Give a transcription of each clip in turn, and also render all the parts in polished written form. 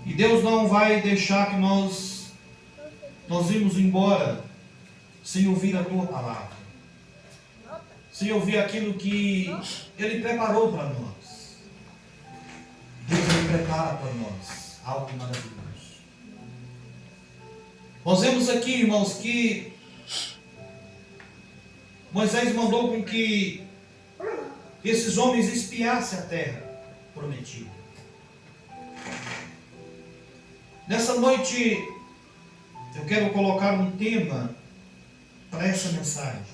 E Deus não vai deixar que nós irmos embora sem ouvir a tua palavra, sem ouvir aquilo que Ele preparou para nós. Deus, Ele prepara para nós algo maravilhoso. Nós vemos aqui, irmãos, que Moisés mandou com que esses homens espiassem a terra prometida. Nessa noite, eu quero colocar um tema para essa mensagem.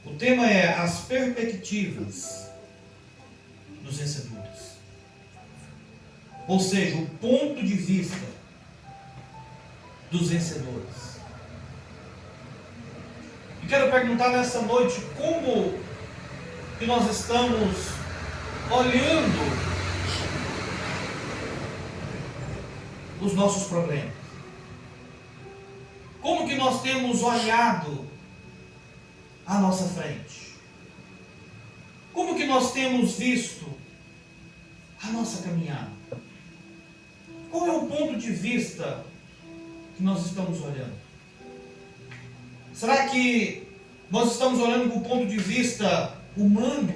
O tema é as perspectivas dos vencedores. Ou seja, o ponto de vista dos vencedores. E quero perguntar nessa noite como que nós estamos olhando os nossos problemas. Como que nós temos olhado à nossa frente? Como que nós temos visto a nossa caminhada? Qual é o ponto de vista que nós estamos olhando? Será que nós estamos olhando com o ponto de vista humano?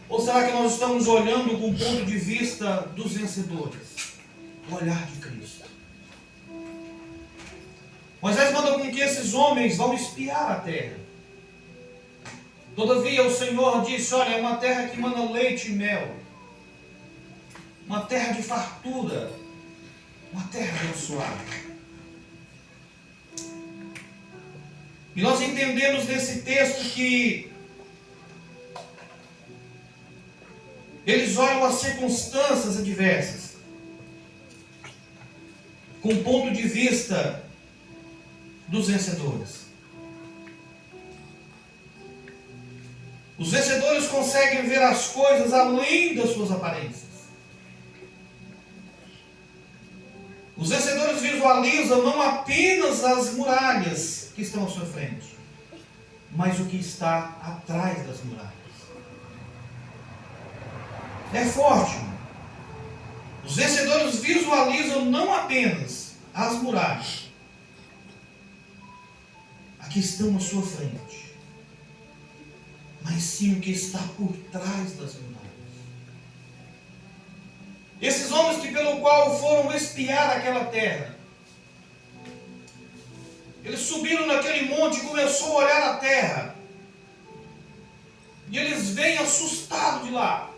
Ou será que nós estamos olhando com o ponto de vista dos vencedores? O olhar de Cristo. Moisés manda com que esses homens vão espiar a terra. Todavia o Senhor disse, olha, é uma terra que manda leite e mel. Uma terra de fartura. Uma terra abençoada. E nós entendemos nesse texto que eles olham as circunstâncias adversas com o ponto de vista dos vencedores. Os vencedores conseguem ver as coisas além das suas aparências. Os vencedores visualizam não apenas as muralhas que estão à sua frente, mas o que está atrás das muralhas. É forte. Os vencedores visualizam não apenas as muralhas, a que estão à sua frente, mas sim o que está por trás das muralhas. Esses homens que pelo qual foram espiar aquela terra, eles subiram naquele monte e começaram a olhar a terra. E eles vêm assustados de lá.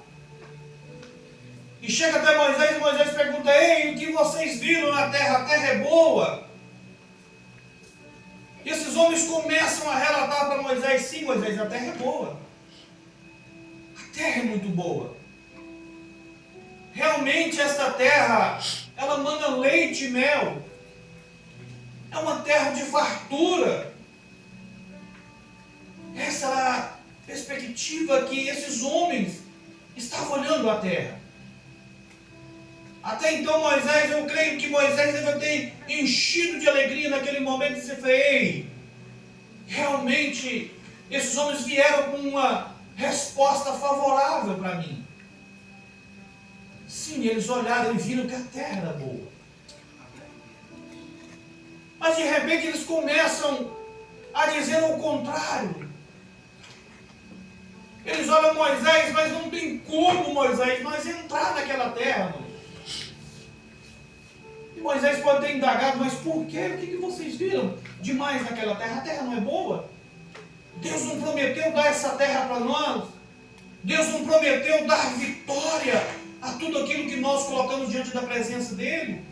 E chega até Moisés e Moisés pergunta, ei, o que vocês viram na terra? A terra é boa? E esses homens começam a relatar para Moisés, sim, Moisés, a terra é boa. A terra é muito boa. Realmente esta terra, ela manda leite e mel. É uma terra de fartura. Essa era a perspectiva que esses homens estavam olhando a terra. Até então Moisés, eu creio que Moisés deve ter enchido de alegria naquele momento e dizer, ei, realmente esses homens vieram com uma resposta favorável para mim. Sim, eles olharam e viram que a terra era boa. Mas de repente eles começam a dizer o contrário. Eles olham Moisés, mas não tem como, Moisés, nós entrar naquela terra, Moisés. E Moisés pode ter indagado, mas por quê? O que vocês viram demais naquela terra? A terra não é boa? Deus não prometeu dar essa terra para nós? Deus não prometeu dar vitória a tudo aquilo que nós colocamos diante da presença dEle?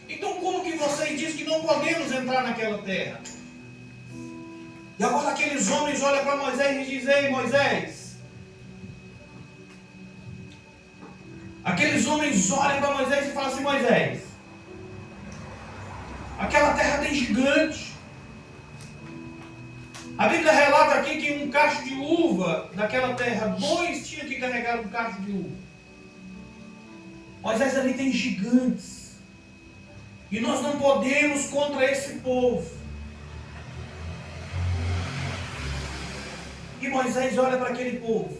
Então como que vocês dizem que não podemos entrar naquela terra? E agora aqueles homens olham para Moisés e dizem, ei Moisés. Aqueles homens olham para Moisés e falam assim, Moisés, aquela terra tem gigante. A Bíblia relata aqui que um cacho de uva daquela terra, 2 tinham que carregar um cacho de uva. Moisés, ali tem gigantes. E nós não podemos contra esse povo. E Moisés olha para aquele povo.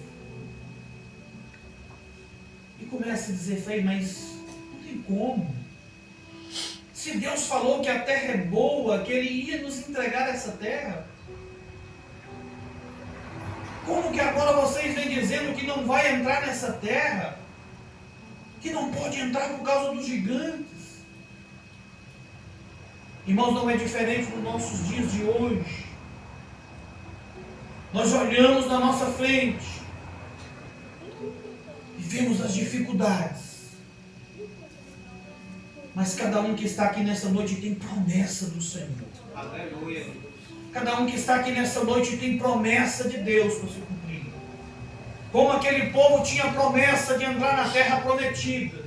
começa a dizer, Frei, mas não tem como. Se Deus falou que a terra é boa, que Ele ia nos entregar essa terra, como que agora vocês vêm dizendo que não vai entrar nessa terra? Que não pode entrar por causa dos gigantes? Irmãos, não é diferente nos nossos dias de hoje. Nós olhamos na nossa frente e vemos as dificuldades. Mas cada um que está aqui nessa noite tem promessa do Senhor. Aleluia. Cada um que está aqui nessa noite tem promessa de Deus para se cumprir. Como aquele povo tinha promessa de entrar na terra prometida.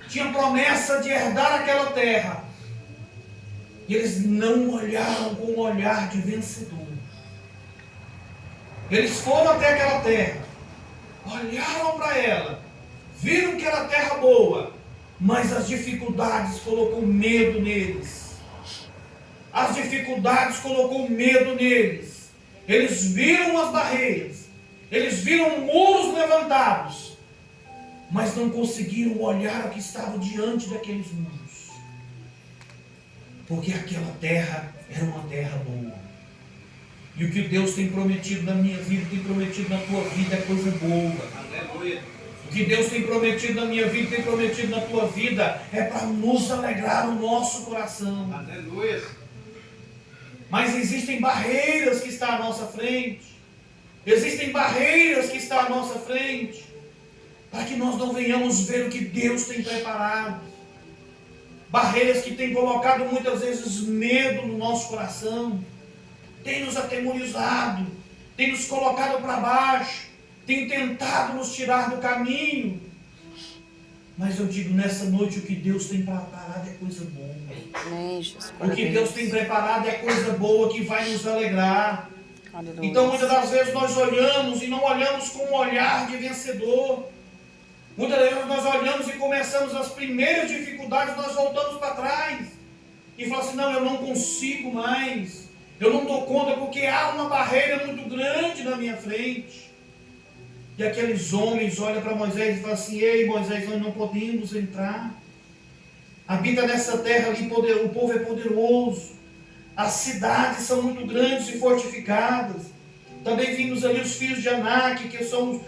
Tinha promessa de herdar aquela terra. E eles não olharam com um olhar de vencedor. Eles foram até aquela terra. Olharam para ela. Viram que era terra boa. Mas as dificuldades colocou medo neles. As dificuldades colocou medo neles. Eles viram as barreiras. Eles viram muros levantados. Mas não conseguiram olhar o que estava diante daqueles muros. Porque aquela terra era uma terra boa. E o que Deus tem prometido na minha vida, tem prometido na tua vida é coisa boa. Aleluia. O que Deus tem prometido na minha vida, tem prometido na tua vida, é para nos alegrar o nosso coração. Aleluia. Mas existem barreiras que estão à nossa frente. Existem barreiras que estão à nossa frente. Para que nós não venhamos ver o que Deus tem preparado. Barreiras que têm colocado muitas vezes medo no nosso coração. Tem nos atemorizado. Tem nos colocado para baixo. Tem tentado nos tirar do caminho. Mas eu digo, nessa noite o que Deus tem preparado é coisa boa. Amém, Jesus. O que Deus tem preparado é coisa boa que vai nos alegrar. Aleluia. Então muitas das vezes nós olhamos e não olhamos com um olhar de vencedor. Muitas vezes nós olhamos e começamos as primeiras dificuldades, nós voltamos para trás. E falamos assim, não, eu não consigo mais. Eu não dou conta porque há uma barreira muito grande na minha frente. E aqueles homens olham para Moisés e falam assim, ei Moisés, nós não podemos entrar. Habita nessa terra ali, o povo é poderoso. As cidades são muito grandes e fortificadas. Também vimos ali os filhos de Anak, que são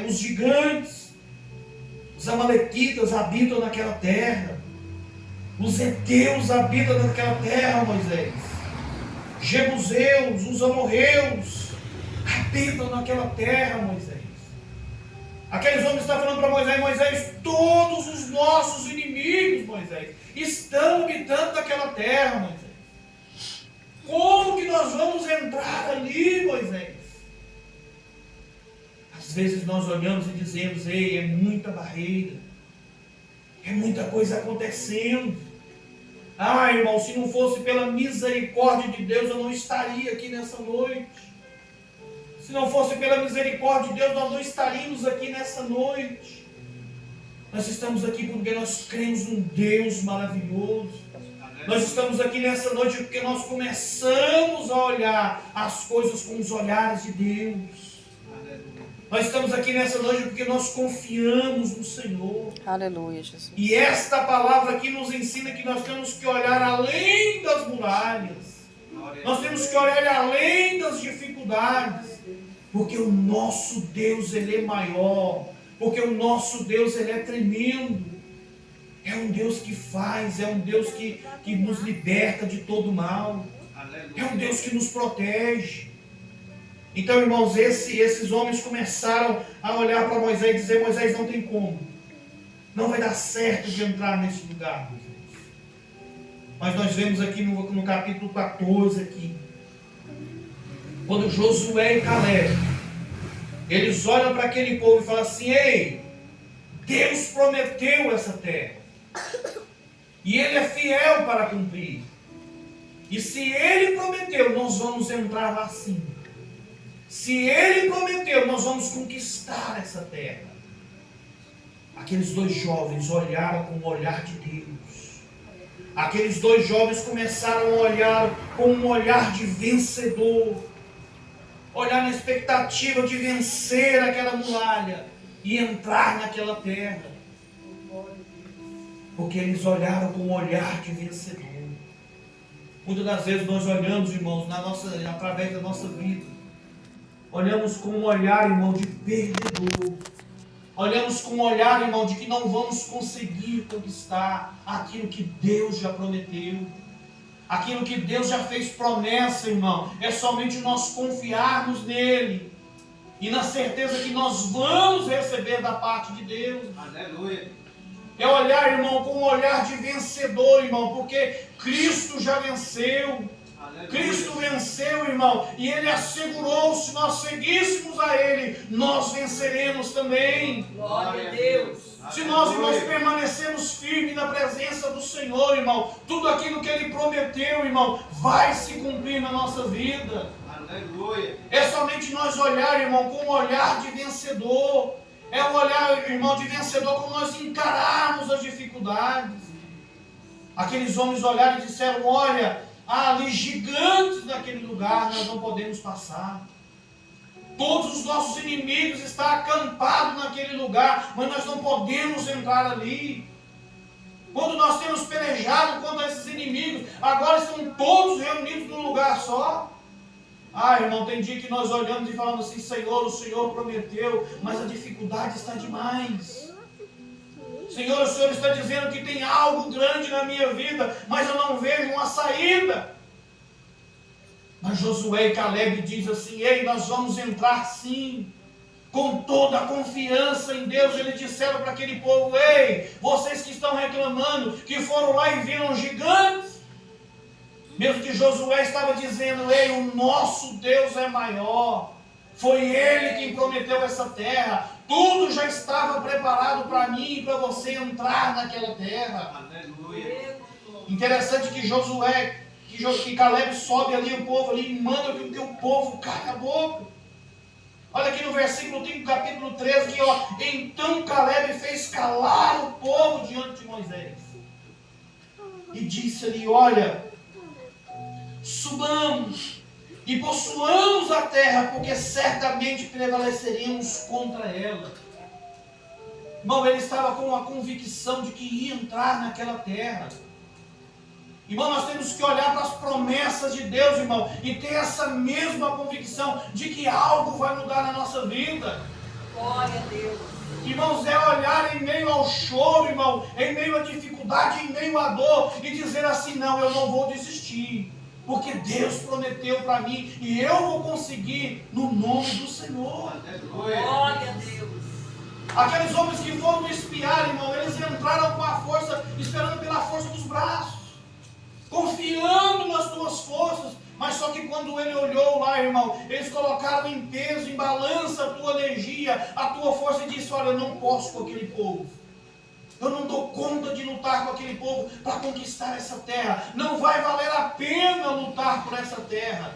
os gigantes. Os amalequitas habitam naquela terra. Os heteus habitam naquela terra, Moisés. Jebuseus, os amorreus habitam naquela terra, Moisés. Aqueles homens estão falando para Moisés, Moisés, todos os nossos inimigos, Moisés, estão habitando naquela terra, Moisés. Como que nós vamos entrar ali, Moisés? Às vezes nós olhamos e dizemos, ei, é muita barreira, é muita coisa acontecendo. Ah, irmão, se não fosse pela misericórdia de Deus, eu não estaria aqui nessa noite. Se não fosse pela misericórdia de Deus, nós não estaríamos aqui nessa noite. Nós estamos aqui porque nós cremos num Deus maravilhoso. Nós estamos aqui nessa noite porque nós começamos a olhar as coisas com os olhares de Deus. Nós estamos aqui nessa noite porque nós confiamos no Senhor. Aleluia, Jesus. E esta palavra aqui nos ensina que nós temos que olhar além das muralhas. Nós temos que olhar além das dificuldades. Porque o nosso Deus, Ele é maior. Porque o nosso Deus, Ele é tremendo. É um Deus que faz, é um Deus que nos liberta de todo mal. É um Deus que nos protege. Então, irmãos, esses homens começaram a olhar para Moisés e dizer, Moisés, não tem como. Não vai dar certo de entrar nesse lugar, Moisés. Mas nós vemos aqui no capítulo 14, aqui, quando Josué e Caleb, eles olham para aquele povo e falam assim, ei, Deus prometeu essa terra. E Ele é fiel para cumprir. E se Ele prometeu, nós vamos entrar lá sim. Se Ele prometeu, nós vamos conquistar essa terra. Aqueles dois jovens olharam com o olhar de Deus. Aqueles dois jovens começaram a olhar com um olhar de vencedor. Olhar na expectativa de vencer aquela muralha. e entrar naquela terra. Porque eles olharam com um olhar de vencedor. Muitas das vezes nós olhamos, irmãos, através da nossa vida. Olhamos com um olhar, irmão, de perdedor. Olhamos com um olhar, irmão, de que não vamos conseguir conquistar aquilo que Deus já prometeu. Aquilo que Deus já fez promessa, irmão. É somente nós confiarmos nele. E na certeza que nós vamos receber da parte de Deus. Aleluia. É olhar, irmão, com um olhar de vencedor, irmão. Porque Cristo já venceu. Aleluia. Cristo venceu, irmão. E Ele assegurou, se nós seguíssemos a Ele, nós venceremos também. Glória a Deus. Se nós, irmãos, permanecemos firmes na presença do Senhor, irmão, tudo aquilo que Ele prometeu, irmão, vai se cumprir na nossa vida. Aleluia. É somente nós olhar, irmão, com um olhar de vencedor. É um olhar, irmão, de vencedor quando nós encararmos as dificuldades. Aqueles homens olharam e disseram, olha, há ali gigantes naquele lugar, nós não podemos passar. Todos os nossos inimigos estão acampados naquele lugar, mas nós não podemos entrar ali. Quando nós temos pelejado contra esses inimigos, agora estão todos reunidos num lugar só. Ah, irmão, tem dia que nós olhamos e falamos assim, Senhor, o Senhor prometeu, mas a dificuldade está demais. Senhor, o Senhor está dizendo que tem algo grande na minha vida, mas eu não vejo uma saída. Mas Josué e Caleb dizem assim, ei, nós vamos entrar sim, com toda a confiança em Deus. Eles disseram para aquele povo, ei, vocês que estão reclamando, que foram lá e viram gigantes, mesmo que Josué estava dizendo, ei, o nosso Deus é maior, foi Ele quem prometeu essa terra, tudo já estava preparado para mim e para você entrar naquela terra. Aleluia. Interessante que Josué, que Caleb sobe ali, o povo ali, e manda que o povo cale a boca. Olha aqui no versículo 5, capítulo 13, que ó, então Caleb fez calar o povo diante de Moisés. E disse ali, olha, subamos e possuamos a terra, porque certamente prevaleceremos contra ela. Irmão, ele estava com uma convicção de que ia entrar naquela terra. Irmão, nós temos que olhar para as promessas de Deus, irmão, e ter essa mesma convicção de que algo vai mudar na nossa vida. Glória a Deus. Irmãos, é olhar em meio ao choro, irmão, em meio à dificuldade, em meio à dor, e dizer assim, não, eu não vou desistir, porque Deus prometeu para mim, e eu vou conseguir no nome do Senhor. Aleluia. Glória a Deus. Aqueles homens que foram espiar, irmão, eles entraram com a força, esperando pela força dos braços, confiando nas tuas forças, mas só que quando ele olhou lá, irmão, eles colocaram em peso, em balança a tua energia, a tua força, e disse, olha, eu não posso com aquele povo, eu não dou conta de lutar com aquele povo para conquistar essa terra, não vai valer a pena lutar por essa terra.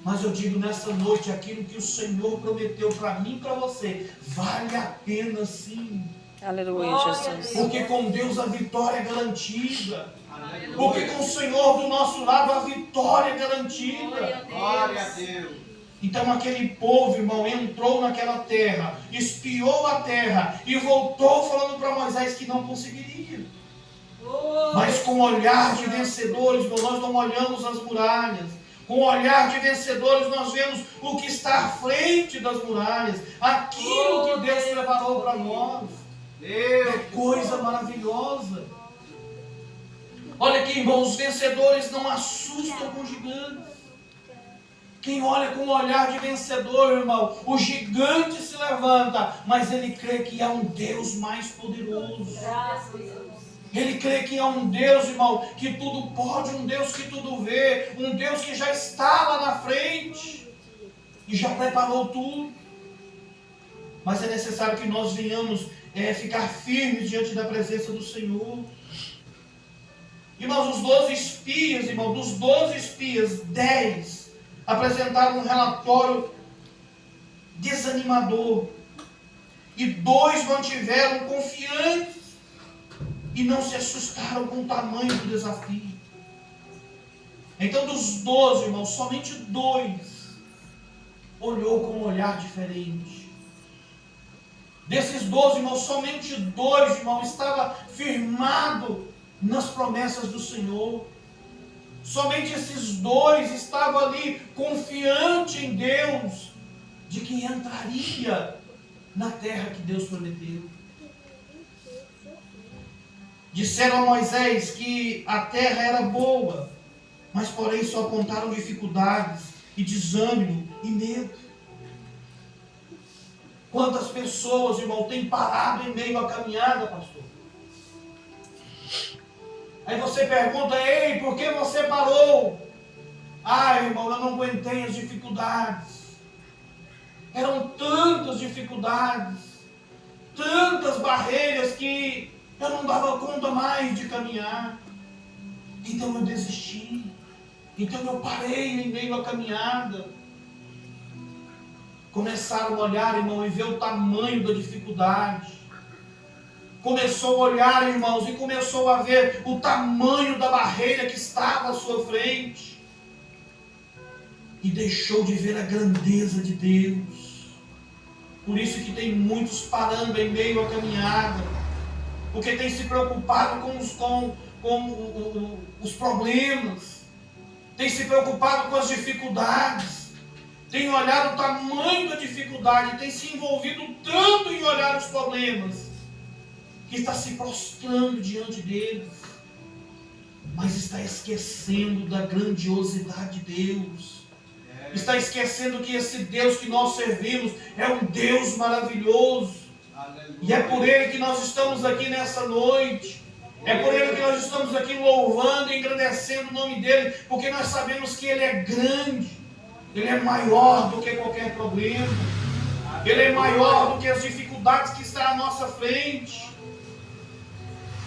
Mas eu digo nessa noite, aquilo que o Senhor prometeu para mim e para você, vale a pena sim. Aleluia, Glória a Jesus. Deus. Porque com Deus a vitória é garantida. Aleluia. Porque com o Senhor do nosso lado a vitória é garantida. Glória a Deus. Então aquele povo, irmão, entrou naquela terra, espiou a terra e voltou falando para Moisés que não conseguiria. Mas com o olhar de vencedores, irmão, nós não olhamos as muralhas. Com o olhar de vencedores nós vemos o que está à frente das muralhas. Aquilo que Deus preparou para nós. É Deus. coisa maravilhosa. Olha aqui, irmão, os vencedores não assustam com gigantes. Quem olha com um olhar de vencedor, irmão, o gigante se levanta, mas ele crê que há um Deus mais poderoso. Graças a Deus. Ele crê que há um Deus, irmão, que tudo pode, um Deus que tudo vê, um Deus que já está lá na frente e já preparou tudo. Mas é necessário que nós venhamos ficar firmes diante da presença do Senhor. Irmãos, os 12 espias, irmão, dos 12 espias, 10 apresentaram um relatório desanimador. E 2 mantiveram confiantes e não se assustaram com o tamanho do desafio. Então, dos 12, irmãos, somente 2 olhou com um olhar diferente. Desses 12, irmãos, somente 2, irmãos, estava firmado nas promessas do Senhor. Somente esses 2 estavam ali confiante em Deus, de que entraria na terra que Deus prometeu. Disseram a Moisés que a terra era boa, mas porém só apontaram dificuldades e desânimo e medo. Quantas pessoas, irmão, têm parado em meio à caminhada, pastor? Aí você pergunta: ei, por que você parou? Ah, irmão, eu não aguentei as dificuldades. Eram tantas dificuldades, tantas barreiras que eu não dava conta mais de caminhar. Então eu desisti. Então eu parei em meio à caminhada. Começaram a olhar, irmão, e ver o tamanho da dificuldade. Começou a olhar, irmãos, e começou a ver o tamanho da barreira que estava à sua frente. E deixou de ver a grandeza de Deus. Por isso que tem muitos parando em meio à caminhada. Porque tem se preocupado com os problemas. Tem se preocupado com as dificuldades. Tem olhado o tamanho da dificuldade. Tem se envolvido tanto em olhar os problemas, que está se prostrando diante deles, mas está esquecendo da grandiosidade de Deus. Está esquecendo que esse Deus que nós servimos é um Deus maravilhoso. Aleluia. E é por Ele que nós estamos aqui nessa noite. É por Ele que nós estamos aqui louvando e engrandecendo o nome dEle, porque nós sabemos que Ele é grande. Ele é maior do que qualquer problema. Ele é maior do que as dificuldades que estão à nossa frente.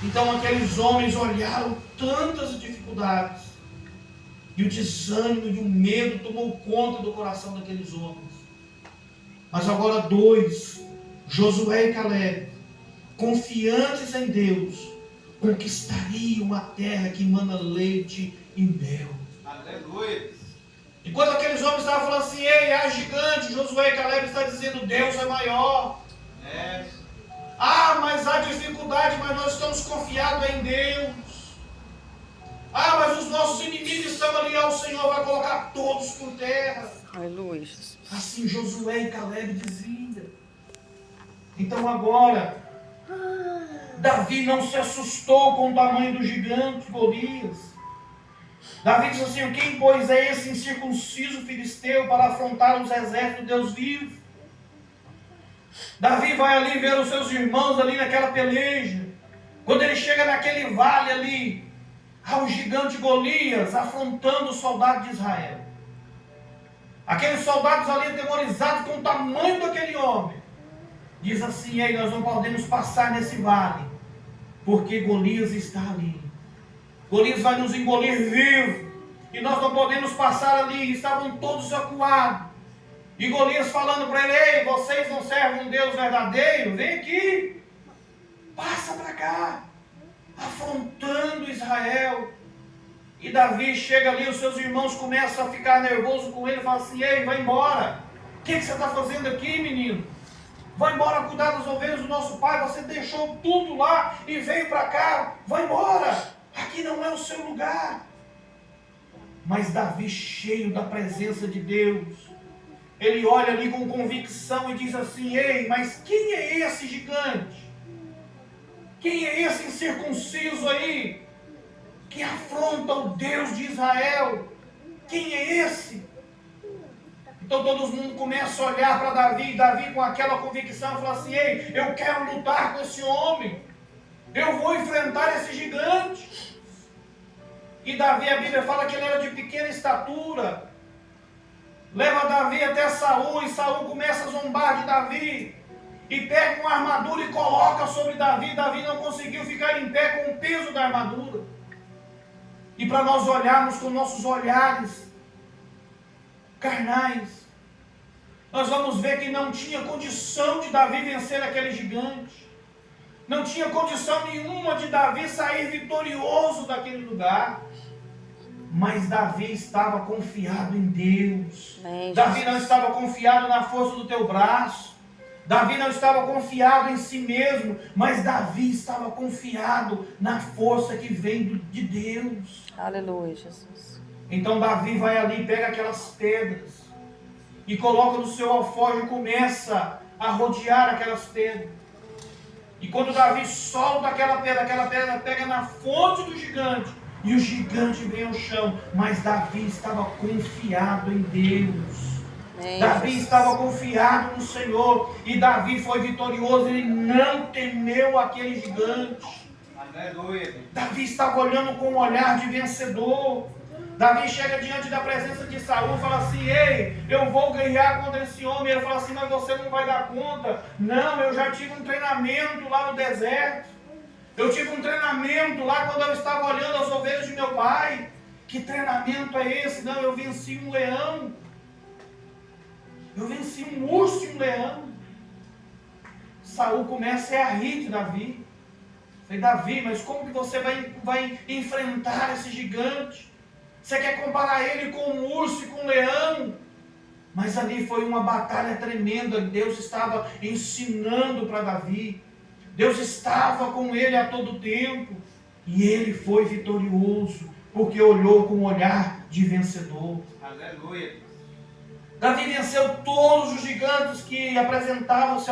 Então aqueles homens olharam tantas dificuldades, e o desânimo e o medo tomou conta do coração daqueles homens. Mas agora 2, Josué e Caleb, confiantes em Deus, conquistariam a terra que emana leite e mel. Aleluia. Enquanto aqueles homens estavam falando assim: ei, há gigante, Josué e Caleb está dizendo: Deus é maior. Ah, mas há dificuldade, mas nós estamos confiados em Deus. Ah, mas os nossos inimigos estão ali, o Senhor vai colocar todos por terra. Aleluia, Jesus. Assim Josué e Caleb diziam. Então agora, Davi não se assustou com o tamanho do gigante Golias. Davi disse assim: quem pois é esse incircunciso filisteu para afrontar os exércitos de Deus vivo? Davi vai ali ver os seus irmãos ali naquela peleja. Quando ele chega naquele vale ali, há o gigante Golias afrontando os soldados de Israel. Aqueles soldados ali atemorizados com o tamanho daquele homem, diz assim: ei, nós não podemos passar nesse vale, porque Golias está ali. Golias vai nos engolir vivo, e nós não podemos passar ali. Estavam todos acuados. E Golias falando para ele: ei, vocês não servem um Deus verdadeiro? Vem aqui, passa para cá, afrontando Israel. E Davi chega ali, os seus irmãos começam a ficar nervosos com ele, falam assim: ei, vai embora, o que você está fazendo aqui, menino? Vai embora cuidar das ovelhas do nosso pai, você deixou tudo lá e veio para cá, vai embora, aqui não é o seu lugar. Mas Davi, cheio da presença de Deus, ele olha ali com convicção e diz assim: ei, mas quem é esse gigante? Quem é esse incircunciso aí, que afronta o Deus de Israel? Quem é esse? Então todo mundo começa a olhar para Davi, e Davi com aquela convicção fala assim: ei, eu quero lutar com esse homem, eu vou enfrentar esse gigante. E Davi, a Bíblia fala que ele era de pequena estatura. Leva Davi até Saul, e Saul começa a zombar de Davi, e pega uma armadura e coloca sobre Davi. Davi não conseguiu ficar em pé com o peso da armadura. E para nós olharmos com nossos olhares carnais, nós vamos ver que não tinha condição de Davi vencer aquele gigante. Não tinha condição nenhuma de Davi sair vitorioso daquele lugar. Mas Davi estava confiado em Deus. Davi não estava confiado na força do teu braço. Davi não estava confiado em si mesmo, mas Davi estava confiado na força que vem de Deus. Aleluia, Jesus. Então Davi vai ali e pega aquelas pedras e coloca no seu alforje e começa a rodear aquelas pedras. E quando Davi solta aquela pedra pega na fonte do gigante e o gigante vem ao chão. Mas Davi estava confiado em Deus. Amém, Davi Jesus. estava confiado no Senhor e Davi foi vitorioso. Ele não temeu aquele gigante. Aleluia. Davi estava olhando com um olhar de vencedor. Davi chega diante da presença de Saul e fala assim: ei, eu vou guerrear contra esse homem. Ele fala assim: mas você não vai dar conta. Não, eu já tive um treinamento lá no deserto. Eu tive um treinamento lá quando eu estava olhando as ovelhas de meu pai. Que treinamento é esse? Não, eu venci um leão. Eu venci um urso e um leão. Saul começa a rir de Davi. Falei: Davi, mas como que você vai enfrentar esse gigante? Você quer comparar ele com um urso e com um leão? Mas ali foi uma batalha tremenda. Deus estava ensinando para Davi. Deus estava com ele a todo tempo. E ele foi vitorioso, porque olhou com um olhar de vencedor. Aleluia. Davi venceu todos os gigantes que apresentavam-se